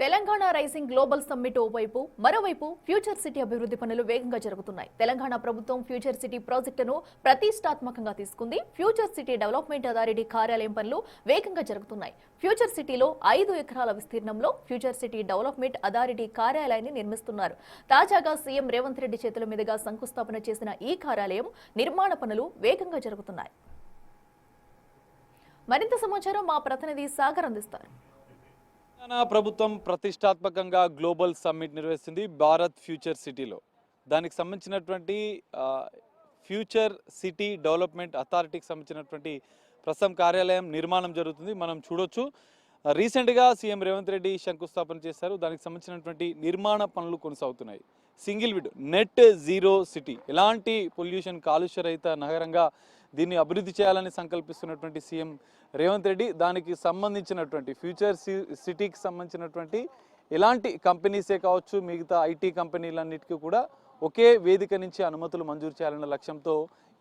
Telangana rising global summit ఓవైపు మరోవైపు future city అభివృద్ధి పనులు వేగంగా జరుగుతున్నాయి. తెలంగాణ ప్రభుత్వం ఫ్యూచర్ సిటీ ప్రాజెక్టును ప్రతిష్టాత్మకంగా తీసుకుంది. ఫ్యూచర్ సిటీ డెవలప్మెంట్ అథారిటీ కార్యాలయం పనులు వేగంగా జరుగుతున్నాయి. ఫ్యూచర్ సిటీలో 5 ఎకరాల విస్తీర్ణంలో ఫ్యూచర్ సిటీ డెవలప్మెంట్ అథారిటీ కార్యాలయాన్ని నిర్మిస్తున్నారు. తాజాగా సీఎం రేవంత్ రెడ్డి చేతుల మీదుగా శంకుస్థాపన చేసిన ఈ కార్యాలయం నిర్మాణ పనులు వేగంగా జరుగుతున్నాయి. మరింత సమాచారం మా ప్రతినిధి సాగర్ అందిస్తారు. తెలంగాణ ప్రభుత్వం ప్రతిష్టాత్మకంగా గ్లోబల్ సమ్మిట్ నిర్వహిస్తుంది భారత్ ఫ్యూచర్ సిటీలో. దానికి సంబంధించినటువంటి ఫ్యూచర్ సిటీ డెవలప్మెంట్ అథారిటీకి సంబంధించినటువంటి ప్రస్తుతం కార్యాలయం నిర్మాణం జరుగుతుంది. మనం చూడొచ్చు. రీసెంట్గా సీఎం రేవంత్ రెడ్డి శంకుస్థాపన చేశారు. దానికి సంబంధించినటువంటి నిర్మాణ పనులు కొనసాగుతున్నాయి. Single window net zero city, ఎలాంటి పొల్యూషన్ కాలుష్య రహిత నగరంగా దీన్ని అభివృద్ధి చేయాలని సంకల్పిస్తున్నటువంటి సీఎం రేవంత్ రెడ్డి దానికి సంబంధించినటువంటి ఫ్యూచర్ సిటీకి సంబంధించినటువంటి ఎలాంటి కంపెనీసే కావచ్చు, మిగతా ఐటీ కంపెనీలన్నిటికీ కూడా ఒకే వేదిక నుంచి అనుమతులు మంజూరు చేయాలన్న లక్ష్యంతో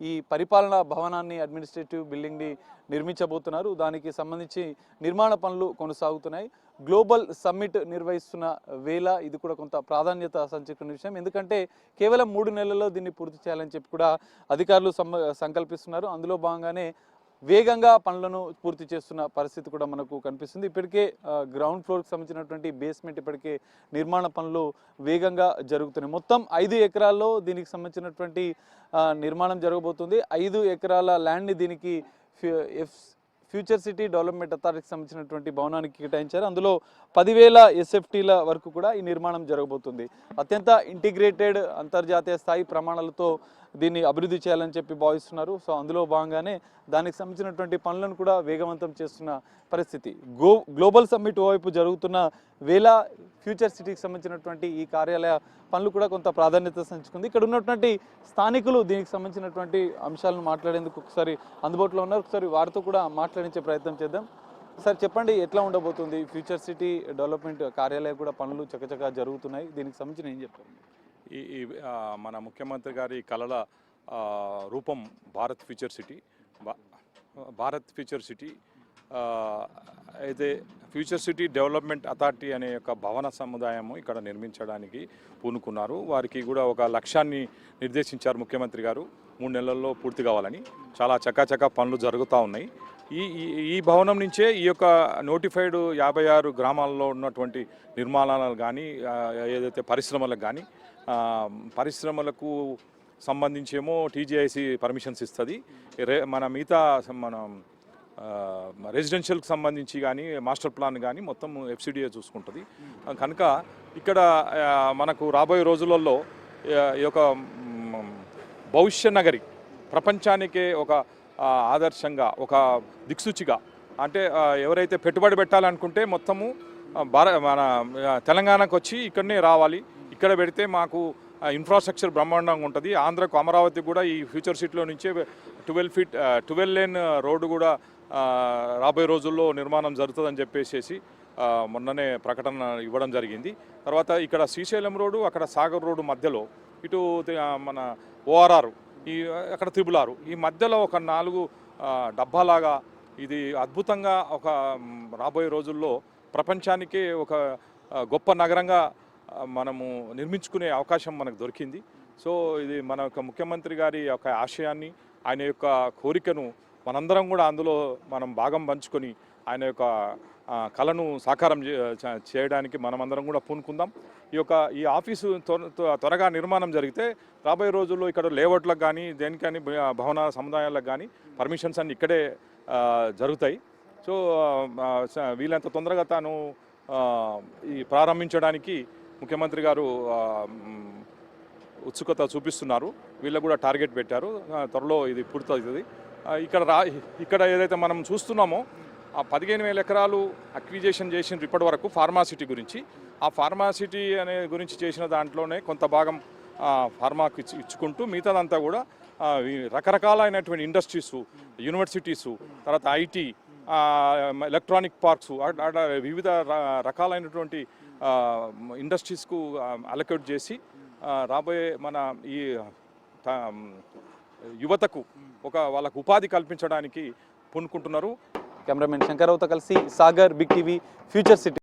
ఈ పరిపాలనా భవనాన్ని, అడ్మినిస్ట్రేటివ్ బిల్డింగ్ని నిర్మించబోతున్నారు. దానికి సంబంధించి నిర్మాణ పనులు కొనసాగుతున్నాయి. గ్లోబల్ సమ్మిట్ నిర్వహిస్తున్న వేళ ఇది కూడా కొంత ప్రాధాన్యత సంచరించిన విషయం. ఎందుకంటే కేవలం 3 నెలల్లో దీన్ని పూర్తి చేయాలని చెప్పి కూడా అధికారులు సంకల్పిస్తున్నారు. అందులో భాగంగానే వేగంగా పనులను పూర్తి చేస్తున్న పరిస్థితి కూడా మనకు కనిపిస్తుంది. ఇప్పటికే గ్రౌండ్ ఫ్లోర్కి సంబంధించినటువంటి బేస్మెంట్ ఇప్పటికే నిర్మాణ పనులు వేగంగా జరుగుతున్నాయి. మొత్తం 5 ఎకరాల్లో దీనికి సంబంధించినటువంటి నిర్మాణం జరగబోతుంది. 5 ఎకరాల ల్యాండ్ని దీనికి ఫ్యూచర్ సిటీ డెవలప్మెంట్ అథారిటీకి సంబంధించినటువంటి భవనానికి కేటాయించారు. అందులో 10,000 SFTల వరకు కూడా ఈ నిర్మాణం జరగబోతుంది. అత్యంత ఇంటిగ్రేటెడ్ అంతర్జాతీయ స్థాయి ప్రమాణాలతో దీన్ని అభివృద్ధి చేయాలని చెప్పి భావిస్తున్నారు. సో అందులో భాగంగానే దానికి సంబంధించినటువంటి పనులను కూడా వేగవంతం చేస్తున్న పరిస్థితి. గ్లోబల్ సమ్మిట్ ఓవైపు జరుగుతున్న వేళ ఫ్యూచర్ సిటీకి సంబంధించినటువంటి ఈ కార్యాలయ పనులు కూడా కొంత ప్రాధాన్యత సంచుకుంది. ఇక్కడ ఉన్నటువంటి స్థానికులు దీనికి సంబంధించినటువంటి అంశాలను మాట్లాడేందుకు ఒకసారి అందుబాటులో ఉన్నారు. ఒకసారి వారితో కూడా మాట్లాడించే ప్రయత్నం చేద్దాం. సార్ చెప్పండి, ఎట్లా ఉండబోతుంది? ఫ్యూచర్ సిటీ డెవలప్మెంట్ కార్యాలయం కూడా పనులు చకచకా జరుగుతున్నాయి. దీనికి సంబంధించిన ఏం చెప్తారు? ఈ మన ముఖ్యమంత్రి గారి కళల రూపం భారత్ ఫ్యూచర్ సిటీ. అయితే ఫ్యూచర్ సిటీ డెవలప్మెంట్ అథారిటీ అనే యొక్క భవన సముదాయము ఇక్కడ నిర్మించడానికి పూనుకున్నారు. వారికి కూడా ఒక లక్ష్యాన్ని నిర్దేశించారు ముఖ్యమంత్రి గారు. 3 నెలల్లో పూర్తి కావాలని. చాలా చకాచకా పనులు జరుగుతూ ఉన్నాయి. ఈ భవనం నుంచే ఈ యొక్క నోటిఫైడ్ 56 గ్రామాల్లో ఉన్నటువంటి నిర్మాణాలు కానీ, ఏదైతే పరిశ్రమలకు కానీ, పరిశ్రమలకు సంబంధించేమో టీజీఐసి పర్మిషన్స్ ఇస్తుంది. మన మిగతా రెసిడెన్షియల్కి సంబంధించి కానీ, మాస్టర్ ప్లాన్ కానీ మొత్తం FCDA చూసుకుంటుంది. కనుక ఇక్కడ మనకు రాబోయే రోజులలో ఈ యొక్క భవిష్య నగరి ప్రపంచానికే ఒక ఆదర్శంగా, ఒక దిక్సూచిగా, అంటే ఎవరైతే పెట్టుబడి పెట్టాలనుకుంటే మొత్తము మన తెలంగాణకు వచ్చి ఇక్కడనే రావాలి. ఇక్కడ పెడితే మాకు ఇన్ఫ్రాస్ట్రక్చర్ బ్రహ్మాండంగా ఉంటుంది. ఆంధ్రకు, అమరావతి కూడా ఈ ఫ్యూచర్ సిటీలో నుంచే 12 లేన్ రోడ్డు కూడా రాబోయే రోజుల్లో నిర్మాణం జరుగుతుందని చెప్పేసి మొన్ననే ప్రకటన ఇవ్వడం జరిగింది. తర్వాత ఇక్కడ శ్రీశైలం రోడ్డు, అక్కడ సాగర్ రోడ్డు మధ్యలో ఇటు మన ORR, అక్కడ 6 ఈ మధ్యలో ఒక 4 డబ్బాలాగా ఇది అద్భుతంగా ఒక రాబోయే రోజుల్లో ప్రపంచానికే ఒక గొప్ప నగరంగా మనము నిర్మించుకునే అవకాశం మనకు దొరికింది. సో ఇది మన యొక్క ముఖ్యమంత్రి గారి యొక్క ఆశయాన్ని, ఆయన యొక్క కోరికను మనందరం కూడా అందులో మనం భాగం పంచుకొని ఆయన యొక్క కళను సాకారం చేయడానికి మనమందరం కూడా పూనుకుందాం. ఈ ఆఫీసు త్వరగా నిర్మాణం జరిగితే రాబోయే రోజుల్లో ఇక్కడ లేఅవుట్లకు కానీ, దేనికని భవన సముదాయాలకు కానీ పర్మిషన్స్ అన్ని ఇక్కడే జరుగుతాయి. సో వీళ్ళంత తొందరగా తాను ఈ ప్రారంభించడానికి ముఖ్యమంత్రి గారు ఉత్సుకత చూపిస్తున్నారు. వీళ్ళకు కూడా టార్గెట్ పెట్టారు. త్వరలో ఇది పూర్తవుతుంది. ఇక్కడ ఏదైతే మనం చూస్తున్నామో ఆ 15,000 ఎకరాలు అక్విజేషన్ చేసిన ఇప్పటి వరకు ఫార్మాసిటీ గురించి, ఆ ఫార్మాసిటీ అనే గురించి చేసిన దాంట్లోనే కొంత భాగం ఫార్మాకు ఇచ్చుకుంటూ మిగతాదంతా కూడా రకరకాలైనటువంటి ఇండస్ట్రీసు, యూనివర్సిటీసు, తర్వాత IT, ఎలక్ట్రానిక్ పార్క్స్, వివిధ రకాలైనటువంటి ఇండస్ట్రీస్కు అలొకేట్ చేసి రాబోయే మన ఈ యువతకు వాళ్ళకు ఉపాధి కల్పించడానికి పూనుకుంటున్నారు. కెమెరామెన్ శంకర్రావుతో కలిసి Sagar, big TV, future city.